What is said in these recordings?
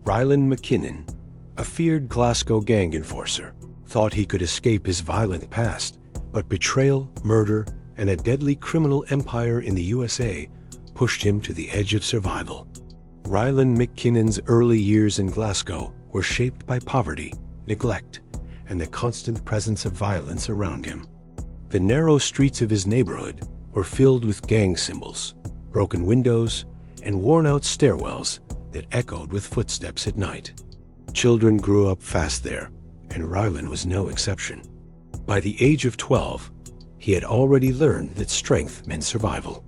Rylan McKinnon, a feared Glasgow gang enforcer, thought he could escape his violent past, but betrayal, murder, and a deadly criminal empire in the USA pushed him to the edge of survival. Rylan McKinnon's early years in Glasgow were shaped by poverty, neglect, and the constant presence of violence around him. The narrow streets of his neighborhood were filled with gang symbols, broken windows, and worn-out stairwells that echoed with footsteps at night. Children grew up fast there, and Rylan was no exception. By the age of 12, he had already learned that strength meant survival.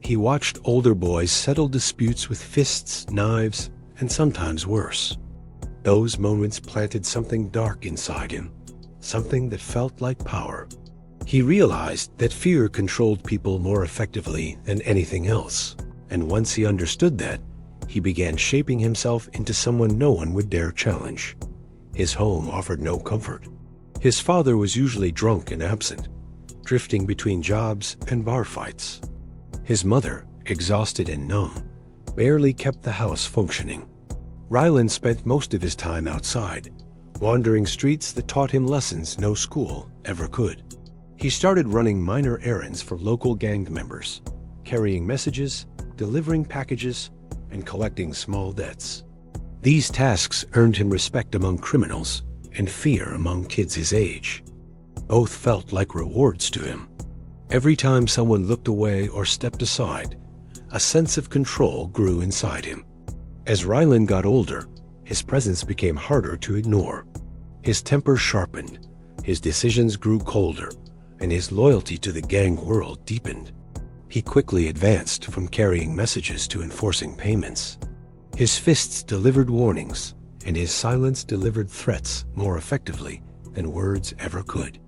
He watched older boys settle disputes with fists, knives, and sometimes worse. Those moments planted something dark inside him, something that felt like power. He realized that fear controlled people more effectively than anything else, and once he understood that, he began shaping himself into someone no one would dare challenge. His home offered no comfort. His father was usually drunk and absent, drifting between jobs and bar fights. His mother, exhausted and numb, barely kept the house functioning. Rylan spent most of his time outside, wandering streets that taught him lessons no school ever could. He started running minor errands for local gang members, carrying messages, delivering packages, and collecting small debts. These tasks earned him respect among criminals and fear among kids his age. Both felt like rewards to him. Every time someone looked away or stepped aside, a sense of control grew inside him. As Rylan got older, his presence became harder to ignore. His temper sharpened, his decisions grew colder, and his loyalty to the gang world deepened. He quickly advanced from carrying messages to enforcing payments. His fists delivered warnings, and his silence delivered threats more effectively than words ever could.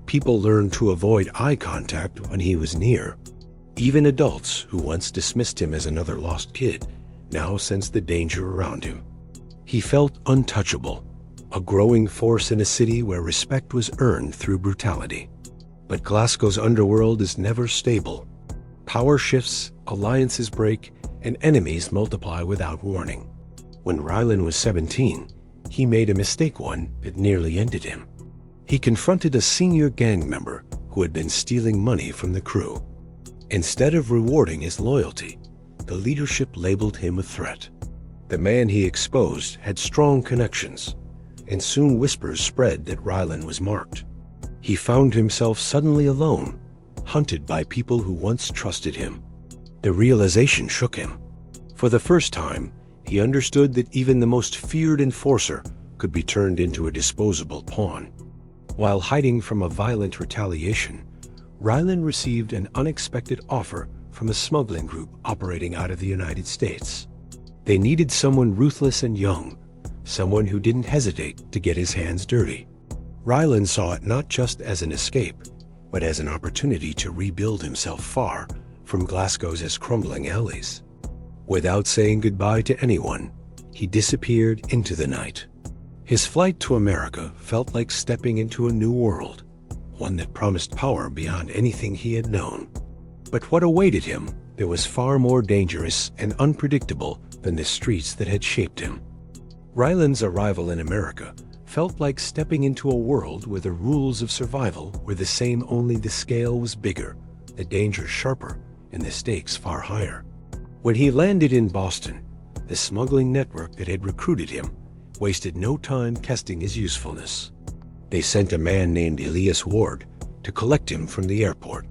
People learned to avoid eye contact when he was near. Even adults who once dismissed him as another lost kid now sensed the danger around him. He felt untouchable, a growing force in a city where respect was earned through brutality. But Glasgow's underworld is never stable. Power shifts, alliances break, and enemies multiply without warning. When Rylan was 17, he made a mistake, one that nearly ended him. He confronted a senior gang member who had been stealing money from the crew. Instead of rewarding his loyalty, the leadership labeled him a threat. The man he exposed had strong connections, and soon whispers spread that Rylan was marked. He found himself suddenly alone, hunted by people who once trusted him. The realization shook him. For the first time, he understood that even the most feared enforcer could be turned into a disposable pawn. While hiding from a violent retaliation, Rylan received an unexpected offer from a smuggling group operating out of the United States. They needed someone ruthless and young, someone who didn't hesitate to get his hands dirty. Rylan saw it not just as an escape, but as an opportunity to rebuild himself far from Glasgow's crumbling alleys. Without saying goodbye to anyone, he disappeared into the night. His flight to America felt like stepping into a new world, one that promised power beyond anything he had known. But what awaited him there was far more dangerous and unpredictable than the streets that had shaped him. Rylan's arrival in America felt like stepping into a world where the rules of survival were the same, only the scale was bigger, the danger sharper, and the stakes far higher. When he landed in Boston, the smuggling network that had recruited him wasted no time testing his usefulness. They sent a man named Elias Ward to collect him from the airport.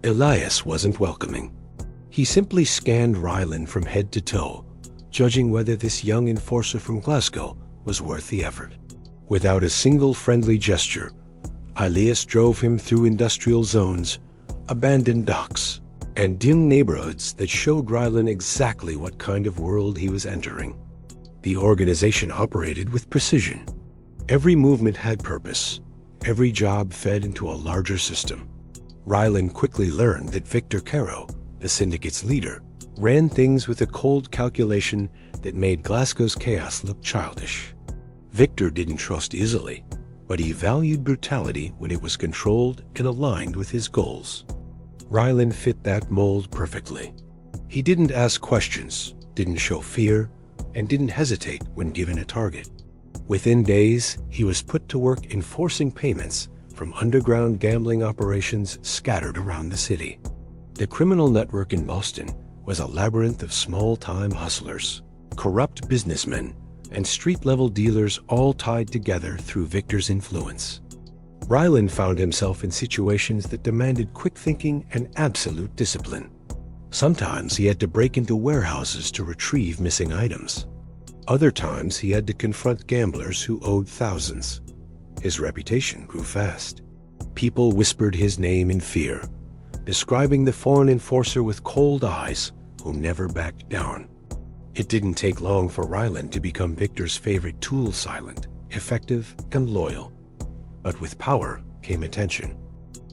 Elias wasn't welcoming. He simply scanned Rylan from head to toe, judging whether this young enforcer from Glasgow was worth the effort. Without a single friendly gesture, Elias drove him through industrial zones, abandoned docks, and dim neighborhoods that showed Rylan exactly what kind of world he was entering. The organization operated with precision. Every movement had purpose. Every job fed into a larger system. Rylan quickly learned that Victor Caro, the syndicate's leader, ran things with a cold calculation that made Glasgow's chaos look childish. Victor didn't trust easily, but he valued brutality when it was controlled and aligned with his goals. Rylan fit that mold perfectly. He didn't ask questions, didn't show fear, and didn't hesitate when given a target. Within days, he was put to work enforcing payments from underground gambling operations scattered around the city. The criminal network in Boston was a labyrinth of small-time hustlers, corrupt businessmen, and street-level dealers all tied together through Victor's influence. Rylan found himself in situations that demanded quick thinking and absolute discipline. Sometimes he had to break into warehouses to retrieve missing items. Other times he had to confront gamblers who owed thousands. His reputation grew fast. People whispered his name in fear, describing the foreign enforcer with cold eyes who never backed down. It didn't take long for Rylan to become Victor's favorite tool, silent, effective, and loyal. But with power came attention.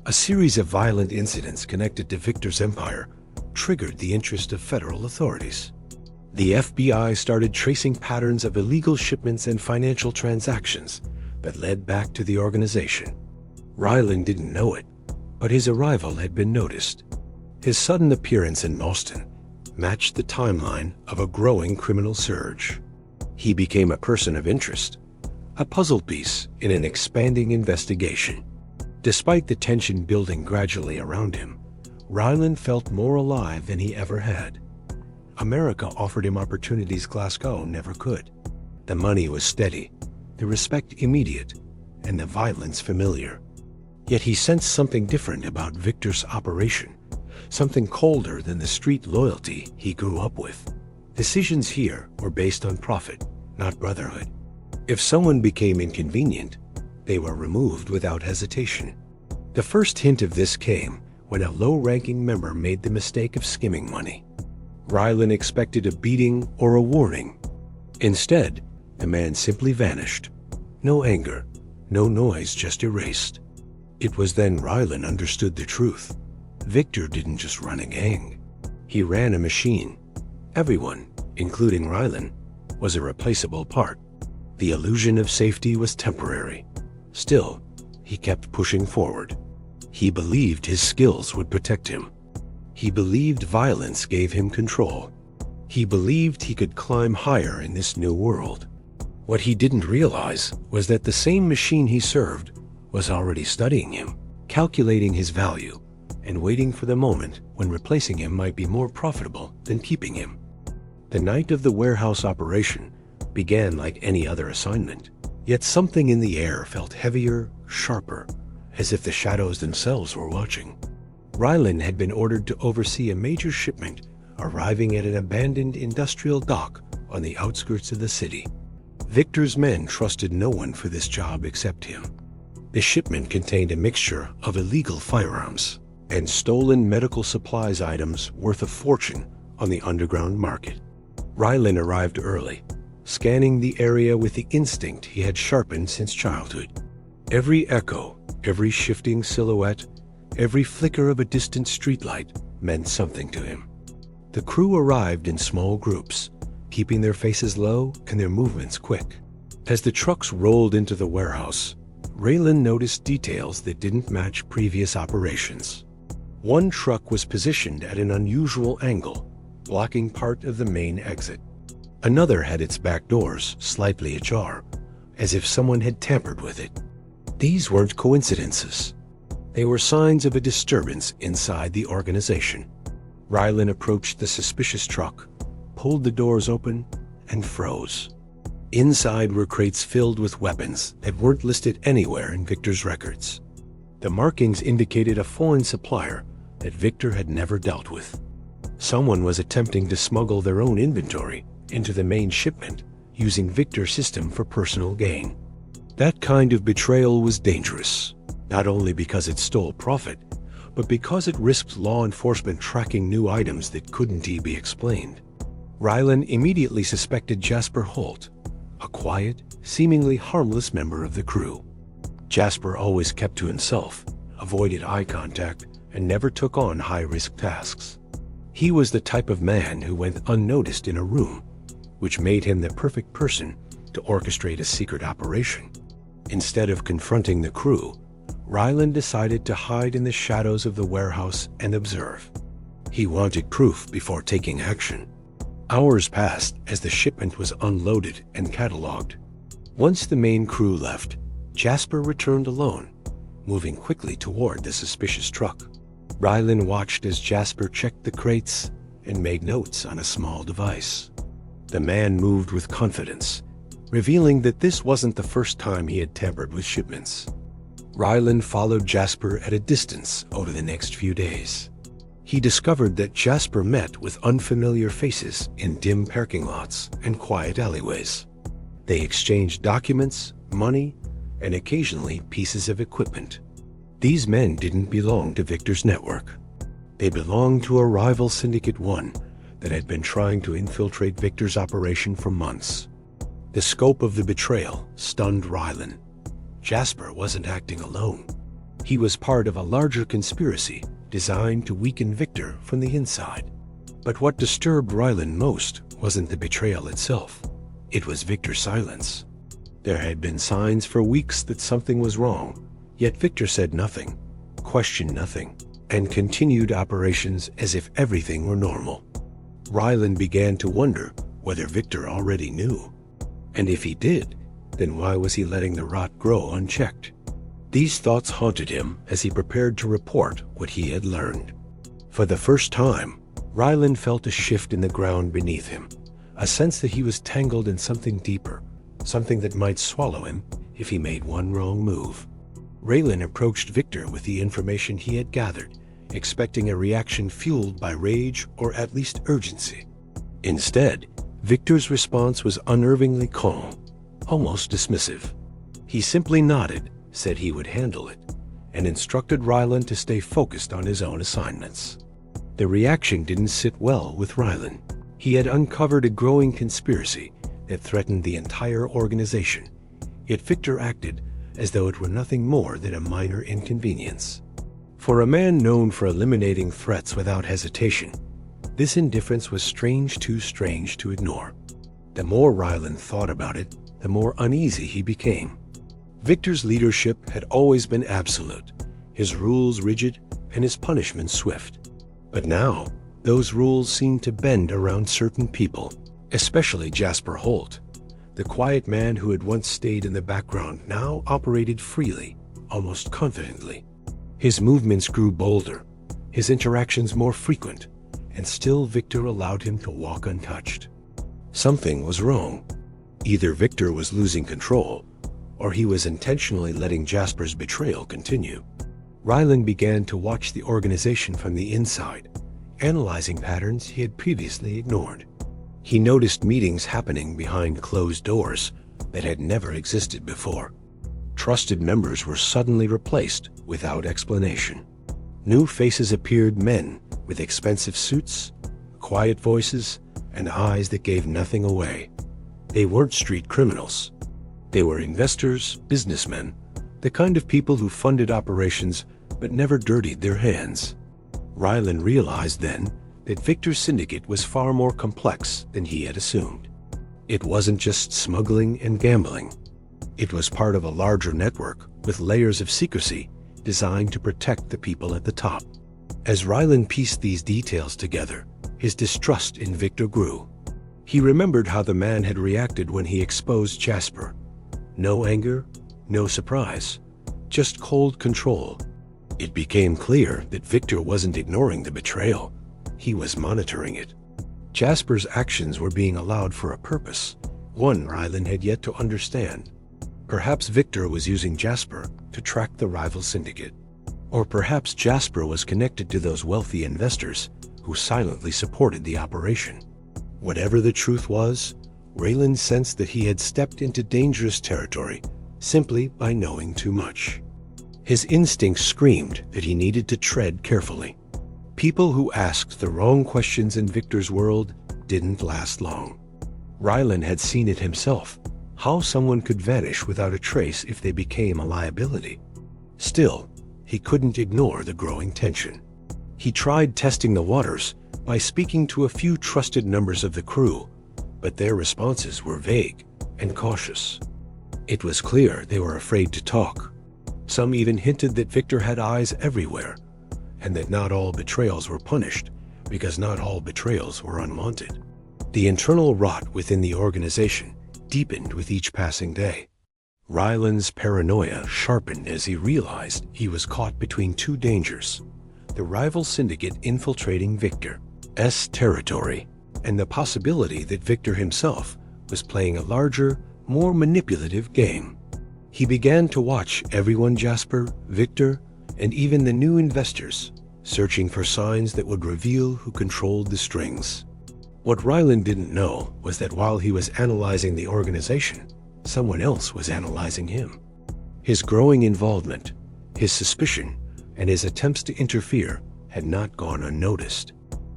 A series of violent incidents connected to Victor's empire triggered the interest of federal authorities. The FBI started tracing patterns of illegal shipments and financial transactions that led back to the organization. Rylan didn't know it, but his arrival had been noticed. His sudden appearance in Boston matched the timeline of a growing criminal surge. He became a person of interest, a puzzle piece in an expanding investigation. Despite the tension building gradually around him, Rylan felt more alive than he ever had. America offered him opportunities Glasgow never could. The money was steady, the respect immediate, and the violence familiar. Yet he sensed something different about Victor's operation, something colder than the street loyalty he grew up with. Decisions here were based on profit, not brotherhood. If someone became inconvenient, they were removed without hesitation. The first hint of this came when a low-ranking member made the mistake of skimming money. Rylan expected a beating or a warning. Instead, the man simply vanished. No anger, no noise, just erased. It was then Rylan understood the truth. Victor didn't just run a gang. He ran a machine. Everyone, including Rylan, was a replaceable part. The illusion of safety was temporary. Still, he kept pushing forward. He believed his skills would protect him. He believed violence gave him control. He believed he could climb higher in this new world. What he didn't realize was that the same machine he served was already studying him, calculating his value, and waiting for the moment when replacing him might be more profitable than keeping him. The night of the warehouse operation began like any other assignment, yet something in the air felt heavier, sharper, as if the shadows themselves were watching. Rylan had been ordered to oversee a major shipment arriving at an abandoned industrial dock on the outskirts of the city. Victor's men trusted no one for this job except him. The shipment contained a mixture of illegal firearms and stolen medical supplies items worth a fortune on the underground market. Rylan arrived early, scanning the area with the instinct he had sharpened since childhood. Every echo, every shifting silhouette, every flicker of a distant streetlight meant something to him. The crew arrived in small groups, keeping their faces low and their movements quick. As the trucks rolled into the warehouse, Rylan noticed details that didn't match previous operations. One truck was positioned at an unusual angle, blocking part of the main exit. Another had its back doors slightly ajar, as if someone had tampered with it. These weren't coincidences. They were signs of a disturbance inside the organization. Rylan approached the suspicious truck, pulled the doors open, and froze. Inside were crates filled with weapons that weren't listed anywhere in Victor's records. The markings indicated a foreign supplier that Victor had never dealt with. Someone was attempting to smuggle their own inventory into the main shipment using Victor's system for personal gain. That kind of betrayal was dangerous, not only because it stole profit, but because it risked law enforcement tracking new items that couldn't be explained. Rylan immediately suspected Jasper Holt, a quiet, seemingly harmless member of the crew. Jasper always kept to himself, avoided eye contact, and never took on high-risk tasks. He was the type of man who went unnoticed in a room, which made him the perfect person to orchestrate a secret operation. Instead of confronting the crew, Rylan decided to hide in the shadows of the warehouse and observe. He wanted proof before taking action. Hours passed as the shipment was unloaded and catalogued. Once the main crew left, Jasper returned alone, moving quickly toward the suspicious truck. Rylan watched as Jasper checked the crates and made notes on a small device. The man moved with confidence, revealing that this wasn't the first time he had tampered with shipments. Rylan followed Jasper at a distance over the next few days. He discovered that Jasper met with unfamiliar faces in dim parking lots and quiet alleyways. They exchanged documents, money, and occasionally pieces of equipment. These men didn't belong to Victor's network. They belonged to a rival Syndicate 1 that had been trying to infiltrate Victor's operation for months. The scope of the betrayal stunned Rylan. Jasper wasn't acting alone. He was part of a larger conspiracy designed to weaken Victor from the inside. But what disturbed Rylan most wasn't the betrayal itself. It was Victor's silence. There had been signs for weeks that something was wrong, yet Victor said nothing, questioned nothing, and continued operations as if everything were normal. Rylan began to wonder whether Victor already knew. And if he did, then why was he letting the rot grow unchecked? These thoughts haunted him as he prepared to report what he had learned. For the first time, Rylan felt a shift in the ground beneath him, a sense that he was tangled in something deeper, something that might swallow him if he made one wrong move. Rylan approached Victor with the information he had gathered, expecting a reaction fueled by rage or at least urgency. Instead, Victor's response was unnervingly calm, almost dismissive. He simply nodded, said he would handle it, and instructed Rylan to stay focused on his own assignments. The reaction didn't sit well with Rylan. He had uncovered a growing conspiracy that threatened the entire organization, yet Victor acted as though it were nothing more than a minor inconvenience. For a man known for eliminating threats without hesitation, this indifference was too strange to ignore. The more Rylan thought about it, the more uneasy he became. Victor's leadership had always been absolute, his rules rigid, and his punishments swift. But now, those rules seemed to bend around certain people, especially Jasper Holt. The quiet man who had once stayed in the background now operated freely, almost confidently. His movements grew bolder, his interactions more frequent, and still Victor allowed him to walk untouched. Something was wrong. Either Victor was losing control, or he was intentionally letting Jasper's betrayal continue. Rylan began to watch the organization from the inside, analyzing patterns he had previously ignored. He noticed meetings happening behind closed doors that had never existed before. Trusted members were suddenly replaced without explanation. New faces appeared, men with expensive suits, quiet voices, and eyes that gave nothing away. They weren't street criminals. They were investors, businessmen, the kind of people who funded operations but never dirtied their hands. Rylan realized then that Victor's syndicate was far more complex than he had assumed. It wasn't just smuggling and gambling. It was part of a larger network with layers of secrecy designed to protect the people at the top. As Rylan pieced these details together, his distrust in Victor grew. He remembered how the man had reacted when he exposed Jasper. No anger, no surprise, just cold control. It became clear that Victor wasn't ignoring the betrayal. He was monitoring it. Jasper's actions were being allowed for a purpose, one Rylan had yet to understand. Perhaps Victor was using Jasper to track the rival syndicate. Or perhaps Jasper was connected to those wealthy investors who silently supported the operation. Whatever the truth was, Rylan sensed that he had stepped into dangerous territory simply by knowing too much. His instincts screamed that he needed to tread carefully. People who asked the wrong questions in Victor's world didn't last long. Rylan had seen it himself, how someone could vanish without a trace if they became a liability. Still, he couldn't ignore the growing tension. He tried testing the waters by speaking to a few trusted members of the crew, but their responses were vague and cautious. It was clear they were afraid to talk. Some even hinted that Victor had eyes everywhere, and that not all betrayals were punished because not all betrayals were unwanted. The internal rot within the organization deepened with each passing day. Rylan's paranoia sharpened as he realized he was caught between two dangers: the rival syndicate infiltrating Victor's territory, and the possibility that Victor himself was playing a larger, more manipulative game. He began to watch everyone: Jasper, Victor, and even the new investors, searching for signs that would reveal who controlled the strings. What Rylan didn't know was that while he was analyzing the organization, someone else was analyzing him. His growing involvement, his suspicion, and his attempts to interfere had not gone unnoticed.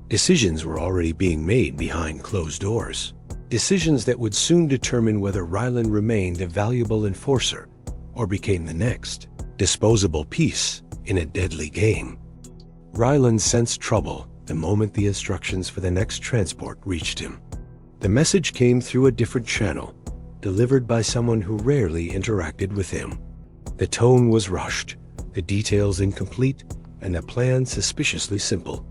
Decisions were already being made behind closed doors. Decisions that would soon determine whether Rylan remained a valuable enforcer or became the next disposable piece in a deadly game. Rylan sensed trouble the moment the instructions for the next transport reached him. The message came through a different channel, delivered by someone who rarely interacted with him. The tone was rushed, the details incomplete, and the plan suspiciously simple.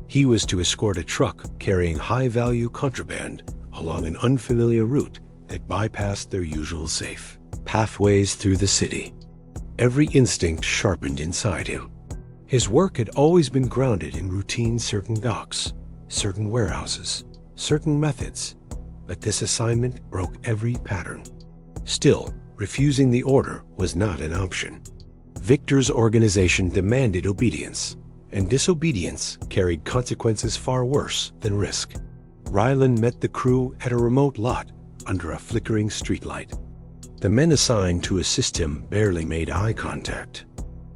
He was to escort a truck carrying high-value contraband along an unfamiliar route that bypassed their usual safe pathways through the city. Every instinct sharpened inside him. His work had always been grounded in routine: certain docks, certain warehouses, certain methods, but this assignment broke every pattern. Still, refusing the order was not an option. Victor's organization demanded obedience, and disobedience carried consequences far worse than risk. Rylan met the crew at a remote lot under a flickering streetlight. The men assigned to assist him barely made eye contact.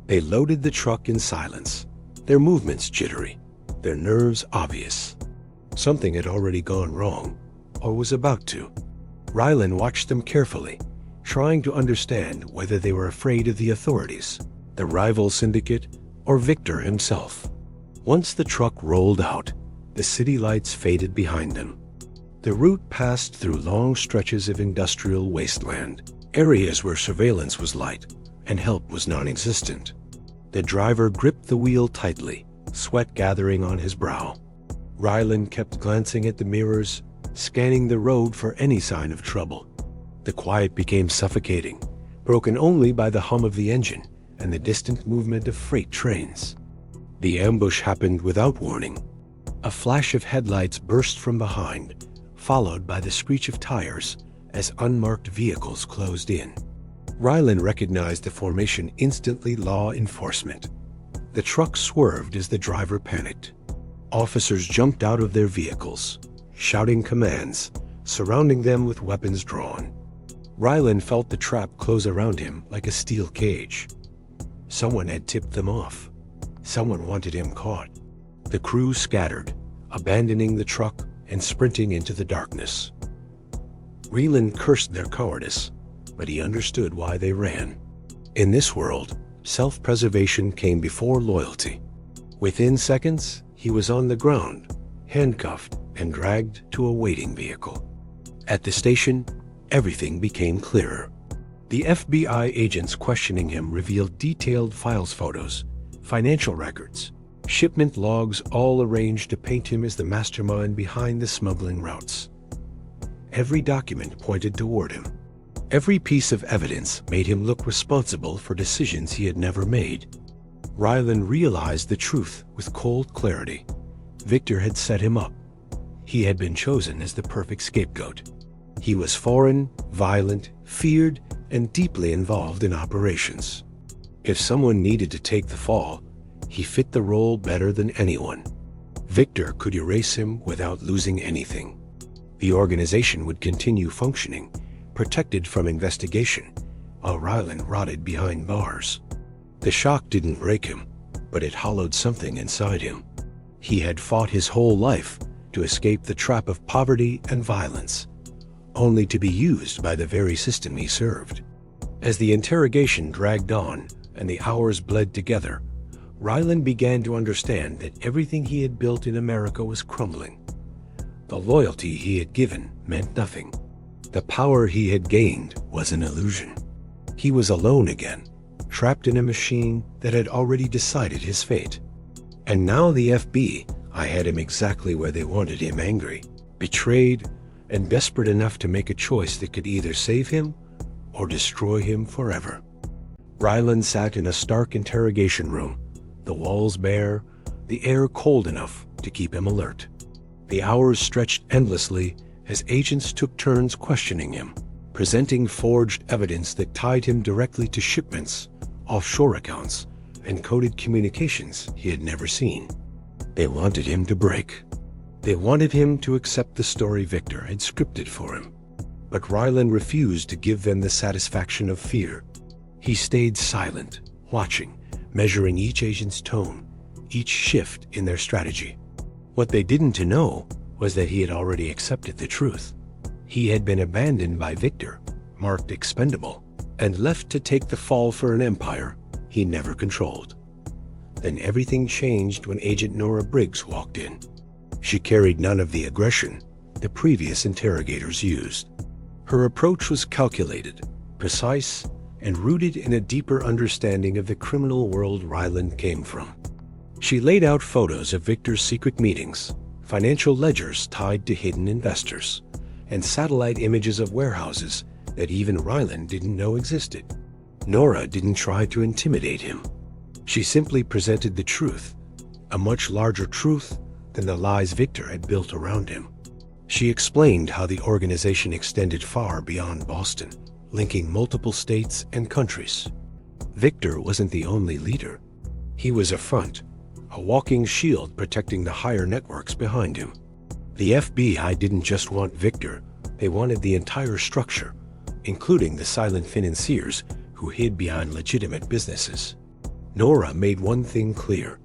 They loaded the truck in silence, their movements jittery, their nerves obvious. Something had already gone wrong, or was about to. Rylan watched them carefully, trying to understand whether they were afraid of the authorities, the rival syndicate, or Victor himself. Once the truck rolled out, the city lights faded behind them. The route passed through long stretches of industrial wasteland, areas where surveillance was light and help was non-existent. The driver gripped the wheel tightly, sweat gathering on his brow. Rylan kept glancing at the mirrors, scanning the road for any sign of trouble. The quiet became suffocating, broken only by the hum of the engine and the distant movement of freight trains. The ambush happened without warning. A flash of headlights burst from behind, followed by the screech of tires as unmarked vehicles closed in. Rylan recognized the formation instantly: law enforcement. The truck swerved as the driver panicked. Officers jumped out of their vehicles, shouting commands, surrounding them with weapons drawn. Rylan felt the trap close around him like a steel cage. Someone had tipped them off. Someone wanted him caught. The crew scattered, abandoning the truck and sprinting into the darkness. Rylan cursed their cowardice, but he understood why they ran. In this world, self-preservation came before loyalty. Within seconds, he was on the ground, handcuffed and dragged to a waiting vehicle. At the station, everything became clearer. The FBI agents questioning him revealed detailed files photos, financial records, shipment logs, all arranged to paint him as the mastermind behind the smuggling routes. Every document pointed toward him. Every piece of evidence made him look responsible for decisions he had never made. Rylan realized the truth with cold clarity. Victor had set him up. He had been chosen as the perfect scapegoat. He was foreign, violent, feared, and deeply involved in operations. If someone needed to take the fall, he fit the role better than anyone. Victor could erase him without losing anything. The organization would continue functioning, protected from investigation, while Rylan rotted behind bars. The shock didn't break him, but it hollowed something inside him. He had fought his whole life to escape the trap of poverty and violence, only to be used by the very system he served. As the interrogation dragged on and the hours bled together, Rylan began to understand that everything he had built in America was crumbling. The loyalty he had given meant nothing. The power he had gained was an illusion. He was alone again, trapped in a machine that had already decided his fate. And now the FBI had him exactly where they wanted him: angry, betrayed, and desperate enough to make a choice that could either save him or destroy him forever. Rylan sat in a stark interrogation room, the walls bare, the air cold enough to keep him alert. The hours stretched endlessly as agents took turns questioning him, presenting forged evidence that tied him directly to shipments, offshore accounts, and coded communications he had never seen. They wanted him to break. They wanted him to accept the story Victor had scripted for him. But Rylan refused to give them the satisfaction of fear. He stayed silent, watching, measuring each agent's tone, each shift in their strategy. What they didn't know was that he had already accepted the truth. He had been abandoned by Victor, marked expendable, and left to take the fall for an empire he never controlled. Then everything changed when Agent Nora Briggs walked in. She carried none of the aggression the previous interrogators used. Her approach was calculated, precise, and rooted in a deeper understanding of the criminal world Rylan came from. She laid out photos of Victor's secret meetings, financial ledgers tied to hidden investors, and satellite images of warehouses that even Rylan didn't know existed. Nora didn't try to intimidate him. She simply presented the truth, a much larger truth than the lies Victor had built around him. She explained how the organization extended far beyond Boston, linking multiple states and countries. Victor wasn't the only leader. He was a front, a walking shield protecting the higher networks behind him. The FBI didn't just want Victor, they wanted the entire structure, including the silent financiers who hid behind legitimate businesses. Nora made one thing clear.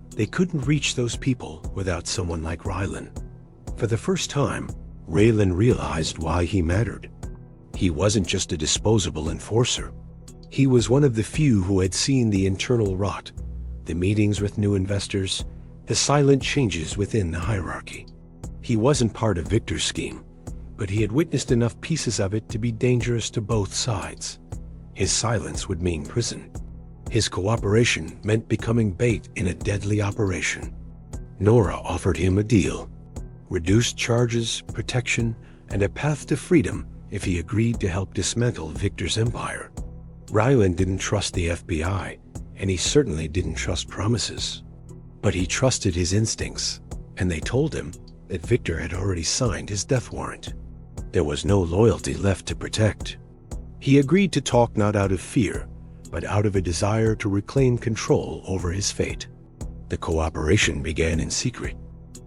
They couldn't reach those people without someone like Rylan. For the first time, Rylan realized why he mattered. He wasn't just a disposable enforcer. He was one of the few who had seen the internal rot, the meetings with new investors, the silent changes within the hierarchy. He wasn't part of Victor's scheme, but he had witnessed enough pieces of it to be dangerous to both sides. His silence would mean prison. His cooperation meant becoming bait in a deadly operation. Nora offered him a deal: reduced charges, protection, and a path to freedom if he agreed to help dismantle Victor's empire. Rylan didn't trust the FBI, and he certainly didn't trust promises. But he trusted his instincts, and they told him that Victor had already signed his death warrant. There was no loyalty left to protect. He agreed to talk not out of fear, but out of a desire to reclaim control over his fate. The cooperation began in secret.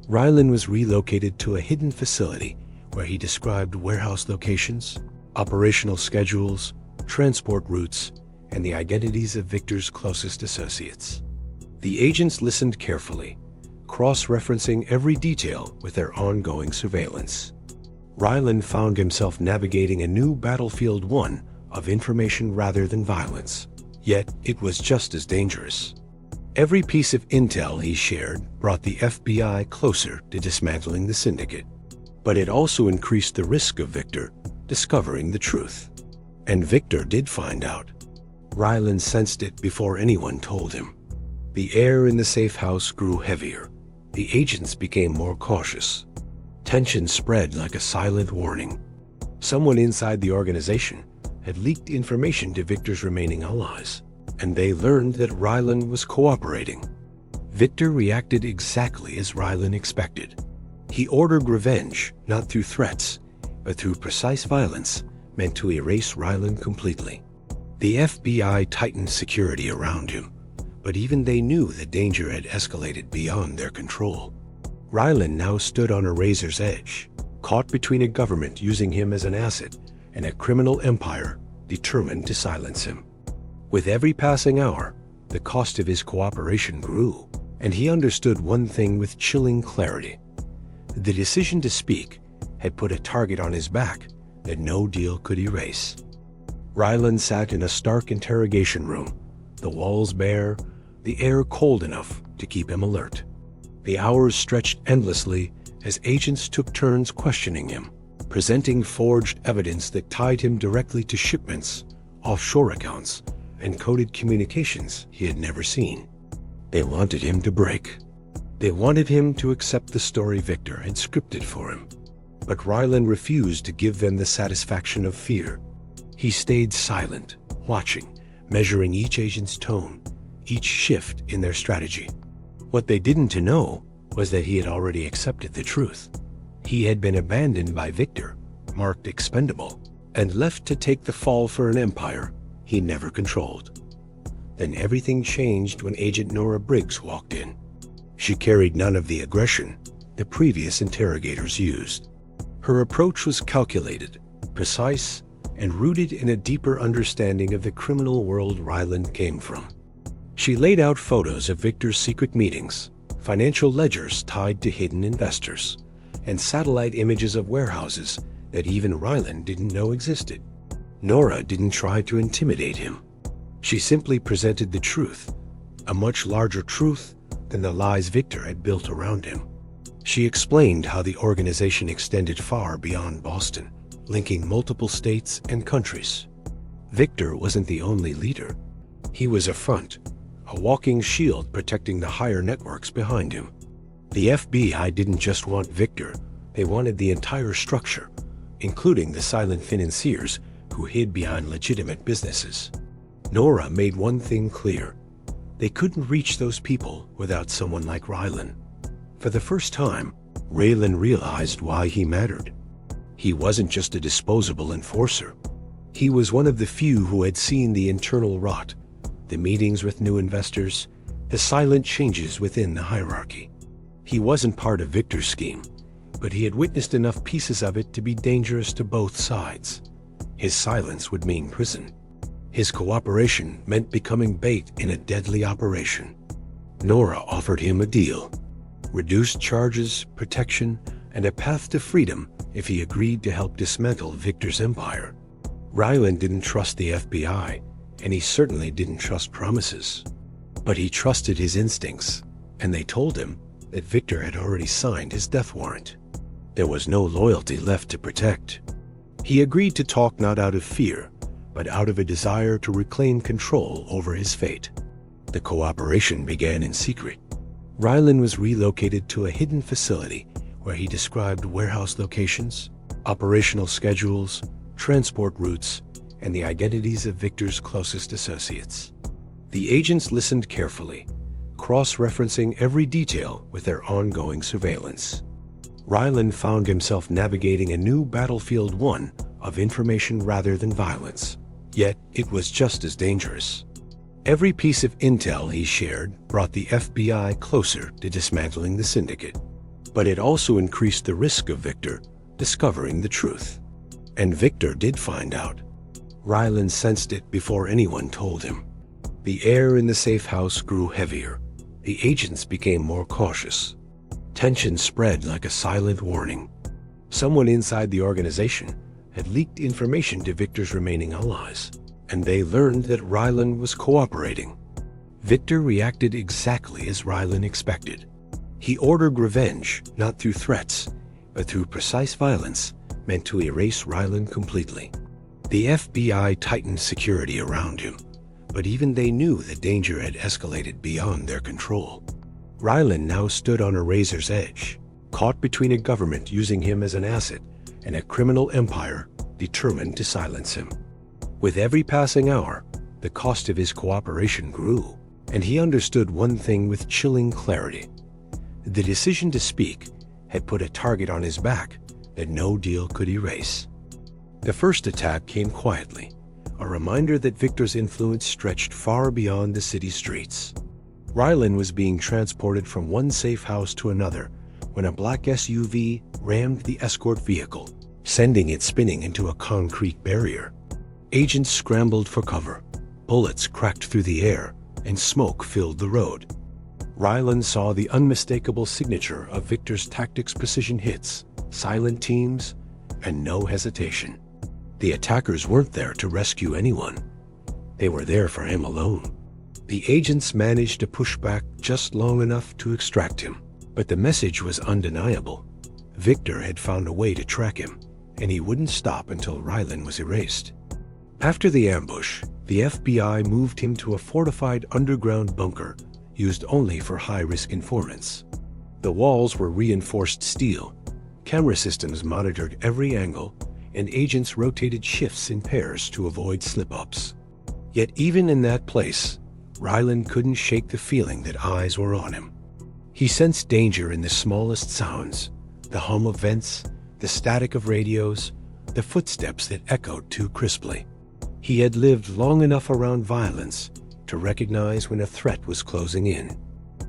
Rylan was relocated to a hidden facility where he described warehouse locations, operational schedules, transport routes, and the identities of Victor's closest associates. The agents listened carefully, cross-referencing every detail with their ongoing surveillance. Rylan found himself navigating a new battlefield one of information rather than violence, yet it was just as dangerous. Every piece of intel he shared brought the FBI closer to dismantling the syndicate, but it also increased the risk of Victor discovering the truth. And Victor did find out. Rylan sensed it before anyone told him. The air in the safe house grew heavier. The agents became more cautious. Tension spread like a silent warning. Someone inside the organization had leaked information to Victor's remaining allies, and they learned that Rylan was cooperating. Victor reacted exactly as Rylan expected. He ordered revenge, not through threats, but through precise violence meant to erase Rylan completely. The FBI tightened security around him, but even they knew the danger had escalated beyond their control. Rylan now stood on a razor's edge, caught between a government using him as an asset and a criminal empire determined to silence him. With every passing hour, the cost of his cooperation grew, and he understood one thing with chilling clarity. The decision to speak had put a target on his back that no deal could erase. Rylan sat in a stark interrogation room, the walls bare, the air cold enough to keep him alert. The hours stretched endlessly as agents took turns questioning him, presenting forged evidence that tied him directly to shipments, offshore accounts, and coded communications he had never seen. They wanted him to break. They wanted him to accept the story Victor had scripted for him. But Rylan refused to give them the satisfaction of fear. He stayed silent, watching, measuring each agent's tone, each shift in their strategy. What they didn't know was that he had already accepted the truth. He had been abandoned by Victor, marked expendable, and left to take the fall for an empire he never controlled. Then everything changed when Agent Nora Briggs walked in. She carried none of the aggression the previous interrogators used. Her approach was calculated, precise, and rooted in a deeper understanding of the criminal world Rylan came from. She laid out photos of Victor's secret meetings, financial ledgers tied to hidden investors, and satellite images of warehouses that even Rylan didn't know existed. Nora didn't try to intimidate him. She simply presented the truth, a much larger truth than the lies Victor had built around him. She explained how the organization extended far beyond Boston, linking multiple states and countries. Victor wasn't the only leader. He was a front, a walking shield protecting the higher networks behind him. The FBI didn't just want Victor, they wanted the entire structure, including the silent financiers who hid behind legitimate businesses. Nora made one thing clear. They couldn't reach those people without someone like Rylan. For the first time, Rylan realized why he mattered. He wasn't just a disposable enforcer. He was one of the few who had seen the internal rot, the meetings with new investors, the silent changes within the hierarchy. He wasn't part of Victor's scheme, but he had witnessed enough pieces of it to be dangerous to both sides. His silence would mean prison. His cooperation meant becoming bait in a deadly operation. Nora offered him a deal: reduced charges, protection, and a path to freedom if he agreed to help dismantle Victor's empire. Rylan didn't trust the FBI, and he certainly didn't trust promises. But he trusted his instincts, and they told him that Victor had already signed his death warrant. There was no loyalty left to protect. He agreed to talk not out of fear, but out of a desire to reclaim control over his fate. The cooperation began in secret. Rylan was relocated to a hidden facility where he described warehouse locations, operational schedules, transport routes, and the identities of Victor's closest associates. The agents listened carefully, cross-referencing every detail with their ongoing surveillance. Rylan found himself navigating a new battlefield, one of information rather than violence. Yet it was just as dangerous. Every piece of intel he shared brought the FBI closer to dismantling the syndicate. But it also increased the risk of Victor discovering the truth. And Victor did find out. Rylan sensed it before anyone told him. The air in the safe house grew heavier. The agents became more cautious. Tension spread like a silent warning. Someone inside the organization had leaked information to Victor's remaining allies, and they learned that Rylan was cooperating. Victor reacted exactly as Rylan expected. He ordered revenge, not through threats, but through precise violence meant to erase Rylan completely. The FBI tightened security around him, but even they knew the danger had escalated beyond their control. Rylan now stood on a razor's edge, caught between a government using him as an asset and a criminal empire determined to silence him. With every passing hour, the cost of his cooperation grew, and he understood one thing with chilling clarity. The decision to speak had put a target on his back that no deal could erase. The first attack came quietly, a reminder that Victor's influence stretched far beyond the city streets. Rylan was being transported from one safe house to another when a black SUV rammed the escort vehicle, sending it spinning into a concrete barrier. Agents scrambled for cover. Bullets cracked through the air, and smoke filled the road. Rylan saw the unmistakable signature of Victor's tactics: precision hits, silent teams, and no hesitation. The attackers weren't there to rescue anyone. They were there for him alone. The agents managed to push back just long enough to extract him, but the message was undeniable. Victor had found a way to track him, and he wouldn't stop until Rylan was erased. After the ambush, the FBI moved him to a fortified underground bunker used only for high-risk informants. The walls were reinforced steel, Camera systems monitored every angle, and agents rotated shifts in pairs to avoid slip-ups. Yet even in that place, Rylan couldn't shake the feeling that eyes were on him. He sensed danger in the smallest sounds, the hum of vents, the static of radios, the footsteps that echoed too crisply. He had lived long enough around violence to recognize when a threat was closing in.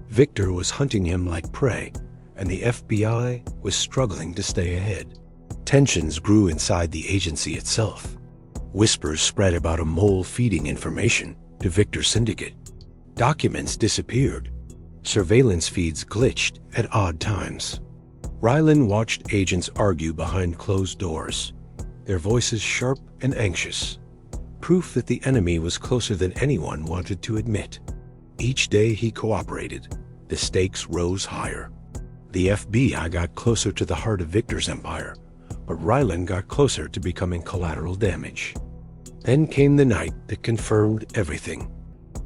Victor was hunting him like prey, and the FBI was struggling to stay ahead. Tensions grew inside the agency itself. Whispers spread about a mole feeding information to Victor's syndicate. Documents disappeared. Surveillance feeds glitched at odd times. Rylan watched agents argue behind closed doors, their voices sharp and anxious, proof that the enemy was closer than anyone wanted to admit. Each day he cooperated, the stakes rose higher. The FBI got closer to the heart of Victor's empire, but Rylan got closer to becoming collateral damage. Then came the night that confirmed everything.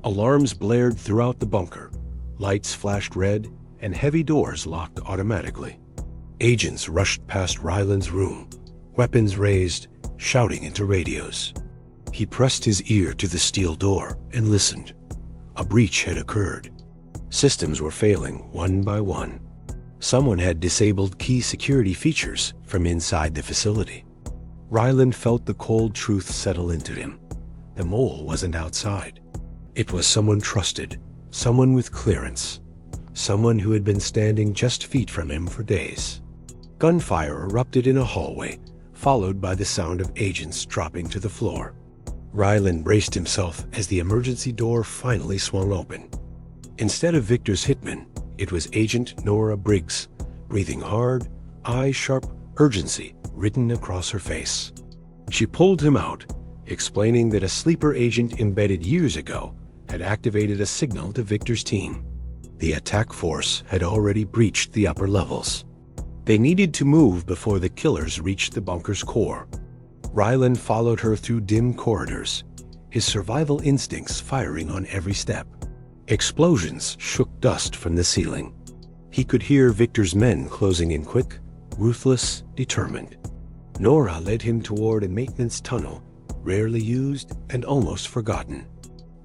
Alarms blared throughout the bunker, lights flashed red, and heavy doors locked automatically. Agents rushed past Rylan's room, weapons raised, shouting into radios. He pressed his ear to the steel door and listened. A breach had occurred. Systems were failing one by one. Someone had disabled key security features from inside the facility. Rylan felt the cold truth settle into him. The mole wasn't outside. It was someone trusted, someone with clearance, someone who had been standing just feet from him for days. Gunfire erupted in a hallway, followed by the sound of agents dropping to the floor. Rylan braced himself as the emergency door finally swung open. Instead of Victor's hitman, it was Agent Nora Briggs, breathing hard, eye-sharp urgency written across her face. She pulled him out, explaining that a sleeper agent embedded years ago had activated a signal to Victor's team. The attack force had already breached the upper levels. They needed to move before the killers reached the bunker's core. Rylan followed her through dim corridors, his survival instincts firing on every step. Explosions shook dust from the ceiling. He could hear Victor's men closing in quick, ruthless, determined. Nora led him toward a maintenance tunnel, rarely used and almost forgotten.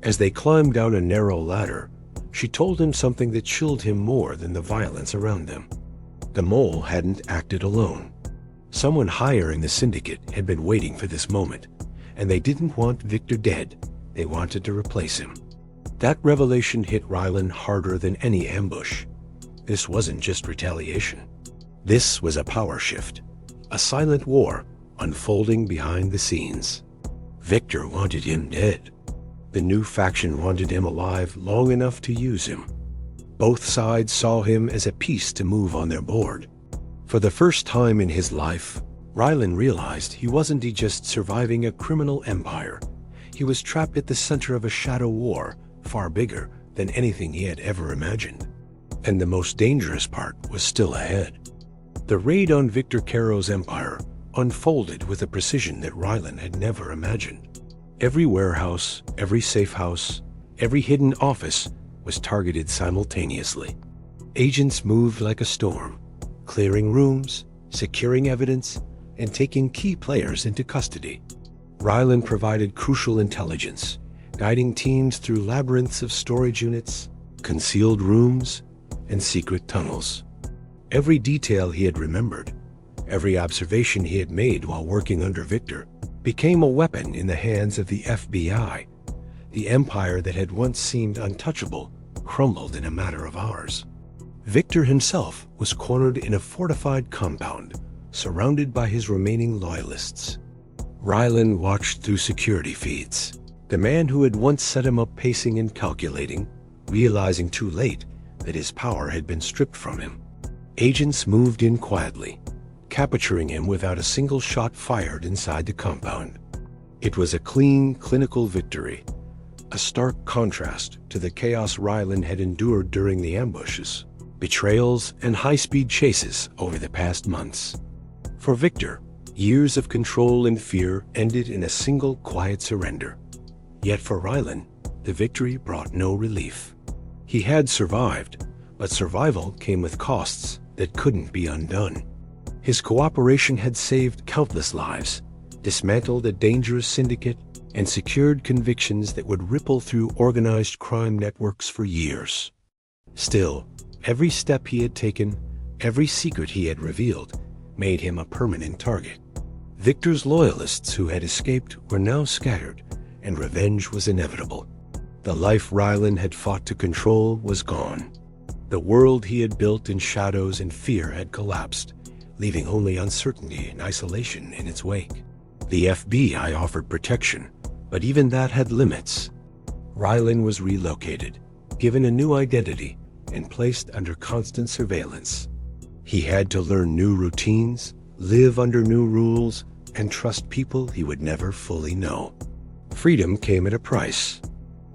As they climbed down a narrow ladder, she told him something that chilled him more than the violence around them. The mole hadn't acted alone. Someone higher in the syndicate had been waiting for this moment, and they didn't want Victor dead. They wanted to replace him. That revelation hit Rylan harder than any ambush. This wasn't just retaliation. This was a power shift, a silent war unfolding behind the scenes. Victor wanted him dead. The new faction wanted him alive long enough to use him. Both sides saw him as a piece to move on their board. For the first time in his life, Rylan realized he wasn't just surviving a criminal empire. He was trapped at the center of a shadow war, far bigger than anything he had ever imagined. And the most dangerous part was still ahead. The raid on Victor Caro's empire unfolded with a precision that Rylan had never imagined. Every warehouse, every safe house, every hidden office was targeted simultaneously. Agents moved like a storm, clearing rooms, securing evidence, and taking key players into custody. Rylan provided crucial intelligence, guiding teams through labyrinths of storage units, concealed rooms, and secret tunnels. Every detail he had remembered, every observation he had made while working under Victor, became a weapon in the hands of the FBI. The empire that had once seemed untouchable crumbled in a matter of hours. Victor himself was cornered in a fortified compound, surrounded by his remaining loyalists. Rylan watched through security feeds. The man who had once set him up pacing and calculating, realizing too late that his power had been stripped from him. Agents moved in quietly, capturing him without a single shot fired inside the compound. It was a clean, clinical victory, a stark contrast to the chaos Rylan had endured during the ambushes, betrayals, and high-speed chases over the past months. For Victor, years of control and fear ended in a single quiet surrender. Yet for Rylan, the victory brought no relief. He had survived, but survival came with costs that couldn't be undone. His cooperation had saved countless lives, dismantled a dangerous syndicate, and secured convictions that would ripple through organized crime networks for years. Still, every step he had taken, every secret he had revealed, made him a permanent target. Victor's loyalists who had escaped were now scattered, and revenge was inevitable. The life Rylan had fought to control was gone. The world he had built in shadows and fear had collapsed, leaving only uncertainty and isolation in its wake. The FBI offered protection, but even that had limits. Rylan was relocated, given a new identity, and placed under constant surveillance. He had to learn new routines, live under new rules, and trust people he would never fully know. Freedom came at a price.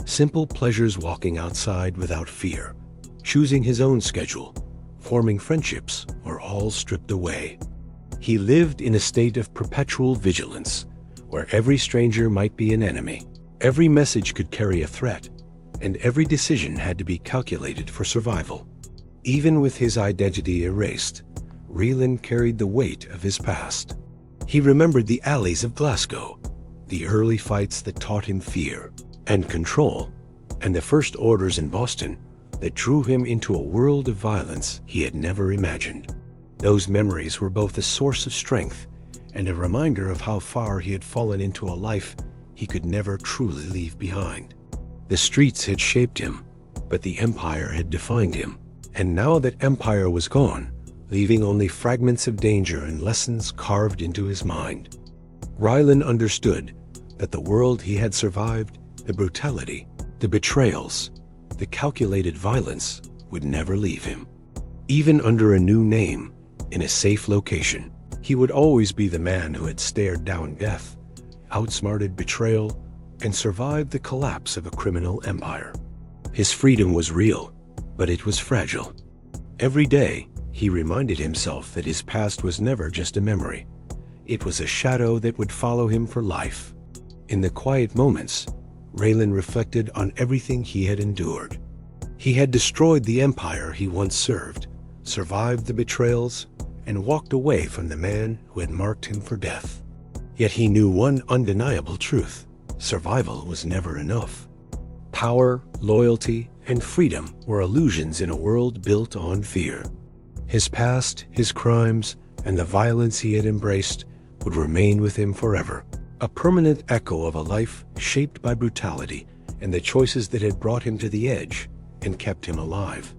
Simple pleasures, walking outside without fear, choosing his own schedule, forming friendships, were all stripped away. He lived in a state of perpetual vigilance, where every stranger might be an enemy. Every message could carry a threat, and every decision had to be calculated for survival. Even with his identity erased, Rylan carried the weight of his past. He remembered the alleys of Glasgow, the early fights that taught him fear and control, and the first orders in Boston that drew him into a world of violence he had never imagined. Those memories were both a source of strength and a reminder of how far he had fallen into a life he could never truly leave behind. The streets had shaped him, but the Empire had defined him. And now that Empire was gone, leaving only fragments of danger and lessons carved into his mind, Rylan understood that the world he had survived, the brutality, the betrayals, the calculated violence, would never leave him. Even under a new name, in a safe location, he would always be the man who had stared down death, outsmarted betrayal, and survived the collapse of a criminal empire. His freedom was real, but it was fragile. Every day, he reminded himself that his past was never just a memory. It was a shadow that would follow him for life. In the quiet moments, Rylan reflected on everything he had endured. He had destroyed the empire he once served, survived the betrayals, and walked away from the man who had marked him for death. Yet he knew one undeniable truth: survival was never enough. Power, loyalty, and freedom were illusions in a world built on fear. His past, his crimes, and the violence he had embraced would remain with him forever, a permanent echo of a life shaped by brutality and the choices that had brought him to the edge and kept him alive.